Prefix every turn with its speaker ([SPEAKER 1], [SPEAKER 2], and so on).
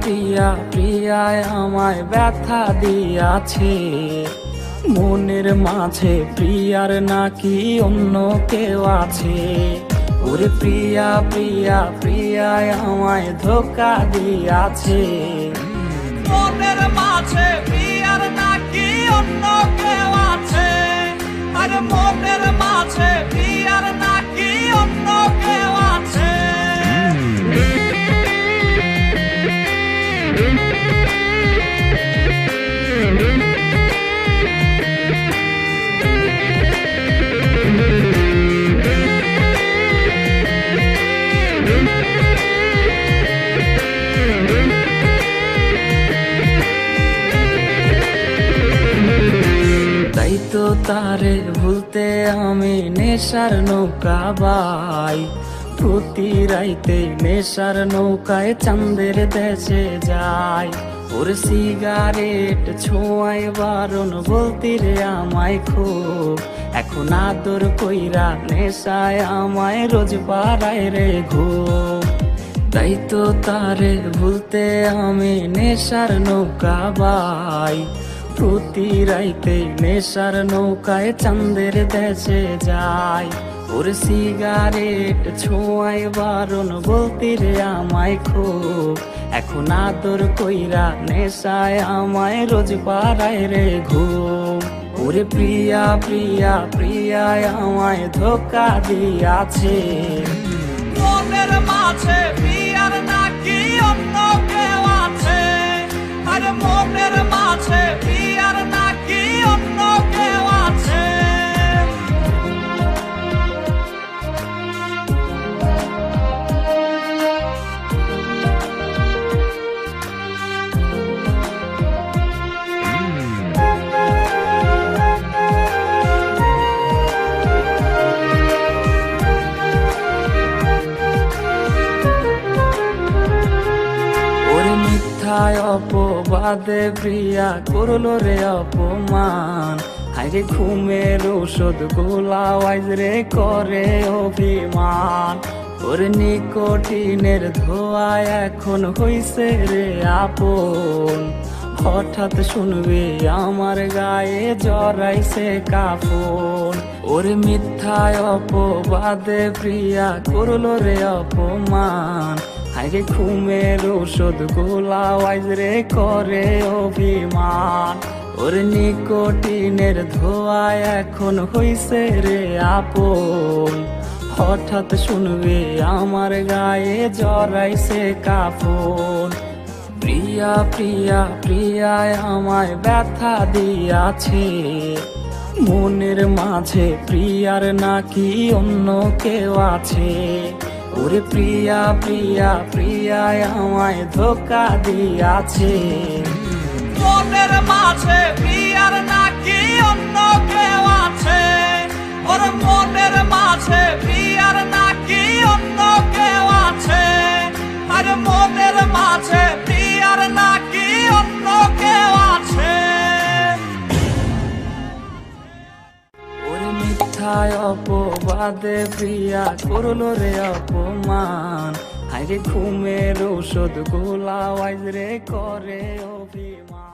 [SPEAKER 1] প্রিয়া প্রিয়ায় আমায় ব্যথা দিয়াছে, মনের মাঝে প্রিয়ার নাকি অন্য কেউ আছে। ওরে প্রিয়া প্রিয়া প্রিয়ায় আমায় ধোঁকা দিয়াছে,
[SPEAKER 2] মনের মাঝে প্রিয়ার নাকি অন্য কেউ আছে। আরে মনের মাঝে প্রিয়ার নাকি অন্য কেউ আছে।
[SPEAKER 1] তাই তো তারে ভুলতে আমি নেশার নৌকা বাই, প্রতি রাইতে নেশার নৌকায় চাঁদের দেশে যাই। ওর সিগারেট ছোঁয়ায় বারণ বলতি রে আমায় খুব, এখন আদর কইরা নেশায় আমায় রোজ পাড়ায় রে ঘুম। তাই তো তারে ভুলতে আমি নেশার নৌকা বাই, প্রতি রাইতে নেশার নৌকায় চাঁদের দেশে যাই। ওর সিগারেট ছোঁয়ায় বারণ বলতি রে আমায় খুব, এখন আদর কইরা নেশায় আমায় রোজ পাড়ায় রে ঘুম। ওরে প্রিয়া প্রিয়া প্রিয়ায় আমায় ধোঁকা দিয়াছে,
[SPEAKER 2] মনের মাঝে প্রিয়ার নাকি অন্য কেউ আছে। আরে মনের মাঝে প্রিয়ার নাকি অন্য কেউ আছে।
[SPEAKER 1] অপবাদে প্রিয়া করলো রে অপমান, হাইরে ঘুমের ঔষধ গোলাওয়াইজ রে করে অভিমান। ওর নিকোটিনের ধোঁয়ায় এখন হইছে রে আপন, হঠাৎ শুনবে আমার গায়ে জড়াইছে কাফন। ওর মিথ্যায় অপবাদে প্রিয়া করলো রে অপমান, হাইরে ঘুমের ঔষধ গোলাওয়াইজ রে করে অভিমান। ওর নিকোটিনের ধোঁয়ায় এখন হইছে রে আপন, হঠাৎ শুনবে আমার গায়ে জড়াইছে কাফন। প্রিয়া প্রিয়া প্রিয়ায় আমায় ব্যথা দিয়াছে, মনের মাঝে প্রিয়ার নাকি অন্য কেউ আছে। ওরে প্রিয়া প্রিয়া প্রিয়ায় আমায় ধোঁকা দিয়াছে,
[SPEAKER 2] মনের মাঝে প্রিয়ার নাকি অন্য কেউ আছে। ওর মনের মাঝে প্রিয়ার নাকি অন্য কেউ আছে। আরে মনের মাঝে প্রিয়ার নাকি অন্য কেউ আছে।
[SPEAKER 1] ওরে মিথ্যায় অপবাদে প্রিয়া করলো রে অপমান, হাইরে ঘুমের ঔষধ গোলাওয়াইজ রে করে অভিমান।